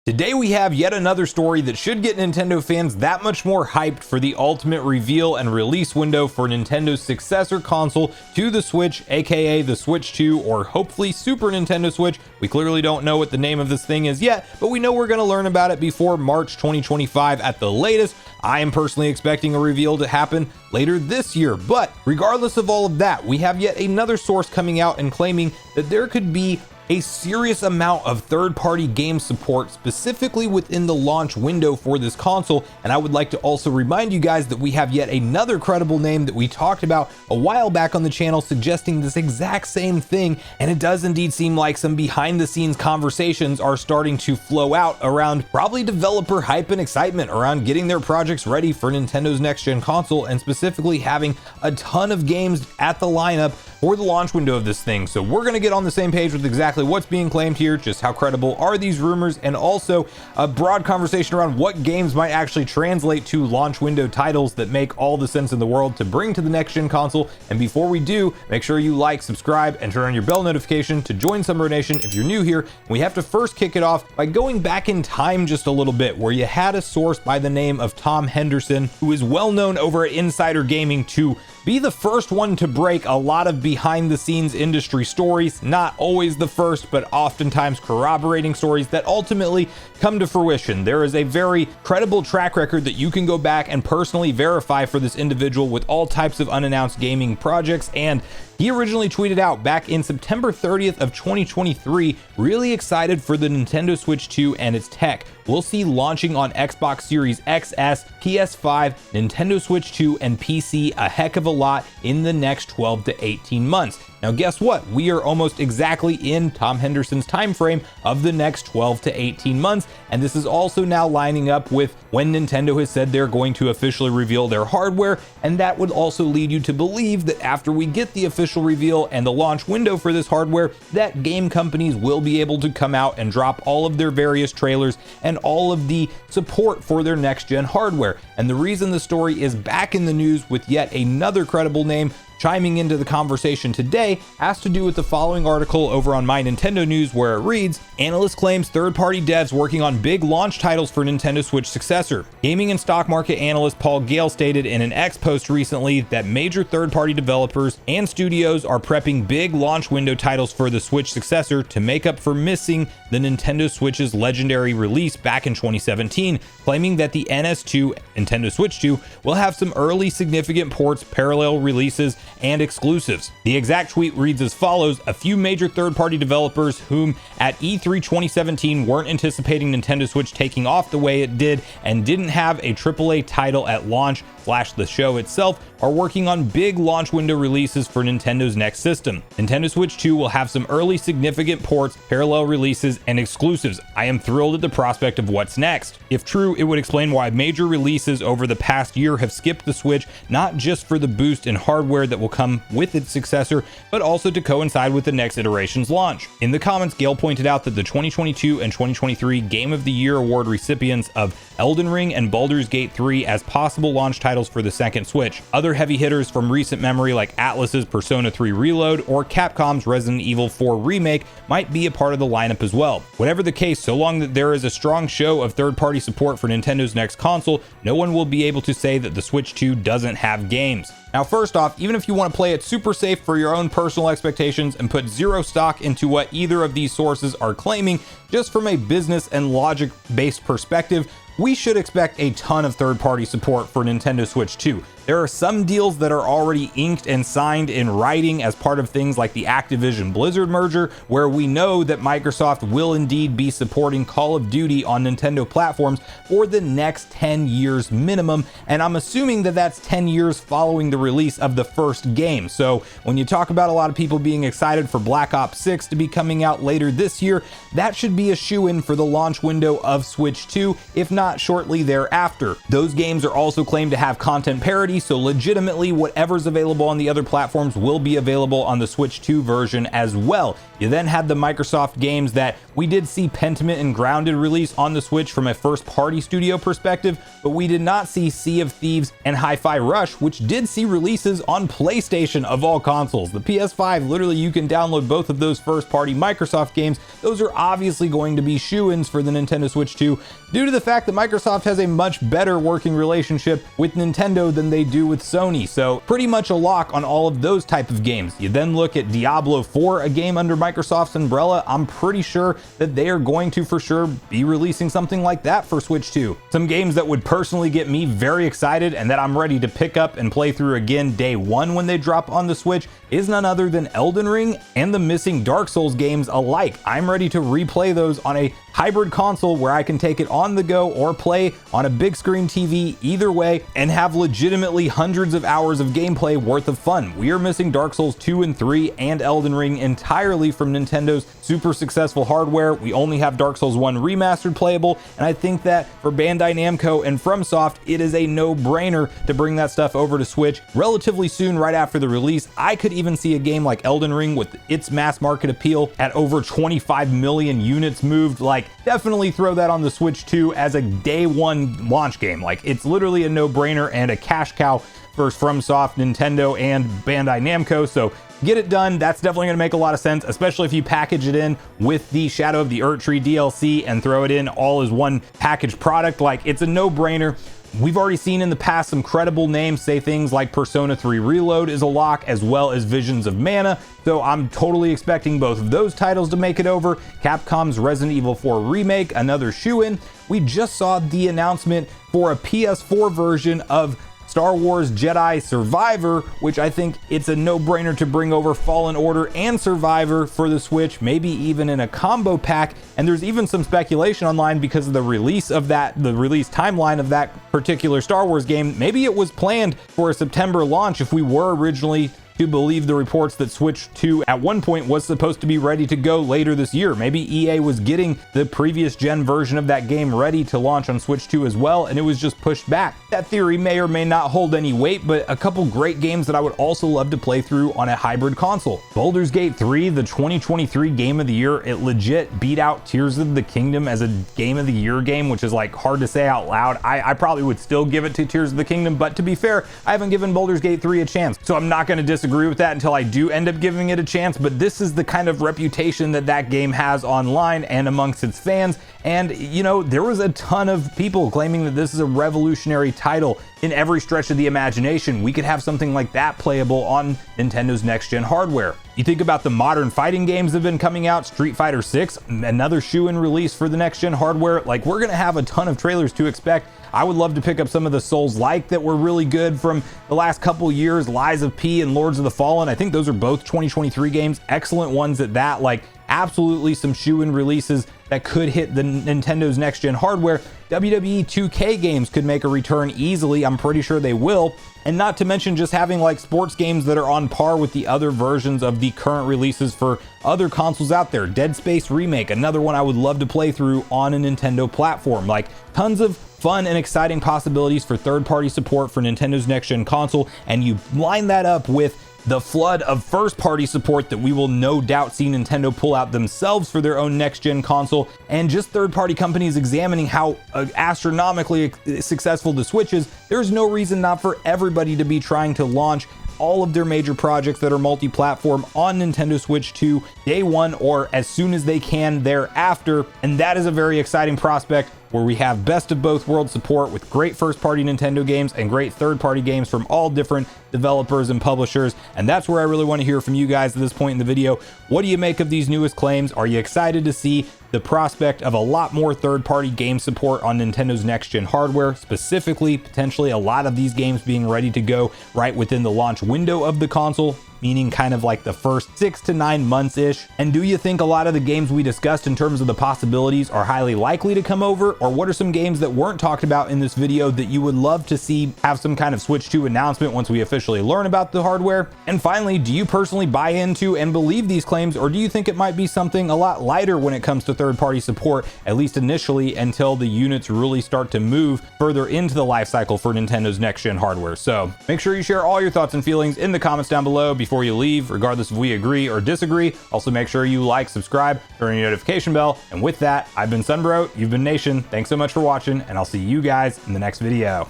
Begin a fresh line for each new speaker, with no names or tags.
Today we have yet another story that should get Nintendo fans that much more hyped for the ultimate reveal and release window for Nintendo's successor console to the Switch, aka the Switch 2 or hopefully Super Nintendo Switch. We clearly don't know what the name of this thing is yet, but we know we're going to learn about it before March 2025 at the latest. I am personally expecting a reveal to happen later this year, but regardless of all of that, we have yet another source coming out and claiming that there could be a serious amount of third-party game support specifically within the launch window for this console. And I would like to also remind you guys that we have yet another credible name that we talked about a while back on the channel suggesting this exact same thing, and it does indeed seem like some behind-the-scenes conversations are starting to flow out around probably developer hype and excitement around getting their projects ready for Nintendo's next-gen console, and specifically having a ton of games at the lineup for the launch window of this thing. So we're going to get on the same page with exactly what's being claimed here, just how credible are these rumors, and also a broad conversation around what games might actually translate to launch window titles that make all the sense in the world to bring to the next gen console. And before we do, make sure you like, subscribe, and turn on your bell notification to join Sunbro Nation if you're new here. We have to first kick it off by going back in time just a little bit, where you had a source by the name of Tom Henderson, who is well known over at Insider Gaming to be the first one to break a lot of behind the scenes industry stories, not always the first, but oftentimes corroborating stories that ultimately come to fruition. There is a very credible track record that you can go back and personally verify for this individual with all types of unannounced gaming projects. And he originally tweeted out back in September 30th of 2023, really excited for the Nintendo Switch 2 and its tech. We'll see launching on Xbox Series XS, PS5, Nintendo Switch 2, and PC a heck of a lot in the next 12 to 18 months. Now guess what? We are almost exactly in Tom Henderson's time frame of the next 12 to 18 months, and this is also now lining up with when Nintendo has said they're going to officially reveal their hardware, and that would also lead you to believe that after we get the official reveal and the launch window for this hardware, that game companies will be able to come out and drop all of their various trailers and all of the support for their next gen hardware. And the reason the story is back in the news with yet another credible name chiming into the conversation today has to do with the following article over on My Nintendo News, where it reads, "Analyst claims third-party devs working on big launch titles for Nintendo Switch successor." Gaming and stock market analyst Paul Gale stated in an X post recently that major third-party developers and studios are prepping big launch window titles for the Switch successor to make up for missing the Nintendo Switch's legendary release back in 2017, claiming that the NS2, Nintendo Switch 2, will have some early significant ports, parallel releases, and exclusives. The exact tweet reads as follows: "A few major third-party developers whom at E3 2017 weren't anticipating Nintendo Switch taking off the way it did and didn't have a AAA title at launch / the show itself are working on big launch window releases for Nintendo's next system. Nintendo Switch 2 will have some early significant ports, parallel releases, and exclusives. I am thrilled at the prospect of what's next." If true, it would explain why major releases over the past year have skipped the Switch, not just for the boost in hardware that will come with its successor, but also to coincide with the next iteration's launch. In the comments, Gale pointed out that the 2022 and 2023 Game of the Year award recipients of Elden Ring and Baldur's Gate 3 as possible launch titles for the second Switch. Other heavy hitters from recent memory like Atlus's Persona 3 Reload or Capcom's Resident Evil 4 Remake might be a part of the lineup as well. Whatever the case, so long that there is a strong show of third-party support for Nintendo's next console, no one will be able to say that the Switch 2 doesn't have games. Now, first off, even if you want to play it super safe for your own personal expectations and put zero stock into what either of these sources are claiming, just from a business and logic-based perspective, we should expect a ton of third-party support for Nintendo Switch 2. There are some deals that are already inked and signed in writing as part of things like the Activision Blizzard merger, where we know that Microsoft will indeed be supporting Call of Duty on Nintendo platforms for the next 10 years minimum, and I'm assuming that that's 10 years following the release of the first game. So when you talk about a lot of people being excited for Black Ops 6 to be coming out later this year, that should be a shoo-in for the launch window of Switch 2, if not shortly thereafter. Those games are also claimed to have content parity, release, so legitimately whatever's available on the other platforms will be available on the Switch 2 version as well. You then had the Microsoft games that we did see Pentiment and Grounded release on the Switch from a first-party studio perspective, but we did not see Sea of Thieves and Hi-Fi Rush, which did see releases on PlayStation of all consoles. The PS5, literally you can download both of those first-party Microsoft games. Those are obviously going to be shoo-ins for the Nintendo Switch 2 due to the fact that Microsoft has a much better working relationship with Nintendo than they do with Sony. So pretty much a lock on all of those type of games. You then look at Diablo 4, a game under Microsoft's umbrella. I'm pretty sure that they are going to for sure be releasing something like that for Switch 2. Some games that would personally get me very excited and that I'm ready to pick up and play through again day one when they drop on the Switch is none other than Elden Ring and the missing Dark Souls games alike. I'm ready to replay those on a hybrid console where I can take it on the go or play on a big screen TV, either way, and have legitimately hundreds of hours of gameplay worth of fun. We are missing Dark Souls 2 and 3 and Elden Ring entirely from Nintendo's super successful hardware. We only have Dark Souls 1 remastered playable, and I think that for Bandai Namco and FromSoft, it is a no-brainer to bring that stuff over to Switch relatively soon right after the release. I could even see a game like Elden Ring with its mass market appeal at over 25 million units moved. Like, definitely throw that on the Switch 2 as a day one launch game. Like, it's literally a no-brainer and a cash cow for FromSoft, Nintendo, and Bandai Namco. So get it done. That's definitely going to make a lot of sense, especially if you package it in with the Shadow of the Erdtree DLC and throw it in all as one packaged product. Like, it's a no-brainer. We've already seen in the past some credible names say things like Persona 3 Reload is a lock, as well as Visions of Mana, so I'm totally expecting both of those titles to make it over. Capcom's Resident Evil 4 Remake, another shoo-in. We just saw the announcement for a PS4 version of Star Wars Jedi Survivor, which I think it's a no-brainer to bring over Fallen Order and Survivor for the Switch, maybe even in a combo pack. And there's even some speculation online because of the release timeline of that particular Star Wars game. Maybe it was planned for a September launch if we were originally to believe the reports that Switch 2 at one point was supposed to be ready to go later this year. Maybe EA was getting the previous gen version of that game ready to launch on Switch 2 as well, and it was just pushed back. That theory may or may not hold any weight, but a couple great games that I would also love to play through on a hybrid console. Baldur's Gate 3, the 2023 Game of the Year, it legit beat out Tears of the Kingdom as a Game of the Year game, which is like hard to say out loud. I probably would still give it to Tears of the Kingdom, but to be fair, I haven't given Baldur's Gate 3 a chance, so I'm not going to disagree with that until I do end up giving it a chance. But this is the kind of reputation that that game has online and amongst its fans, and you know, there was a ton of people claiming that this is a revolutionary title in every stretch of the imagination. We could have something like that playable on Nintendo's next-gen hardware. You think about the modern fighting games that have been coming out, Street Fighter 6, another shoe-in release for the next-gen hardware. Like, we're gonna have a ton of trailers to expect. I would love to pick up some of the Souls-like that were really good from the last couple years, Lies of P and Lords of the Fallen. I think those are both 2023 games, excellent ones at that. Like, absolutely some shoe-in releases that could hit the Nintendo's next-gen hardware. WWE 2K games could make a return easily. I'm pretty sure they will. And not to mention just having like sports games that are on par with the other versions of the current releases for other consoles out there. Dead Space Remake, another one I would love to play through on a Nintendo platform. Like, tons of fun and exciting possibilities for third-party support for Nintendo's next-gen console, and you line that up with the flood of first-party support that we will no doubt see Nintendo pull out themselves for their own next-gen console, and just third-party companies examining how astronomically successful the Switch is. There's no reason not for everybody to be trying to launch all of their major projects that are multi-platform on Nintendo Switch 2 day one or as soon as they can thereafter, and that is a very exciting prospect where we have best of both worlds support with great first-party Nintendo games and great third-party games from all different developers and publishers. And that's where I really want to hear from you guys at this point in the video. What do you make of these newest claims? Are you excited to see the prospect of a lot more third-party game support on Nintendo's next-gen hardware, specifically potentially a lot of these games being ready to go right within the launch window of the console? meaning kind of like the first 6 to 9 months ish? And do you think a lot of the games we discussed in terms of the possibilities are highly likely to come over, or what are some games that weren't talked about in this video that you would love to see have some kind of Switch 2 announcement once we officially learn about the hardware? And finally, do you personally buy into and believe these claims, or do you think it might be something a lot lighter when it comes to third-party support, at least initially, until the units really start to move further into the life cycle for Nintendo's next-gen hardware? So make sure you share all your thoughts and feelings in the comments down below before you leave, regardless if we agree or disagree. Also, make sure you like, subscribe, turn your notification bell. And with that, I've been Sunbro, you've been Nation. Thanks so much for watching, and I'll see you guys in the next video.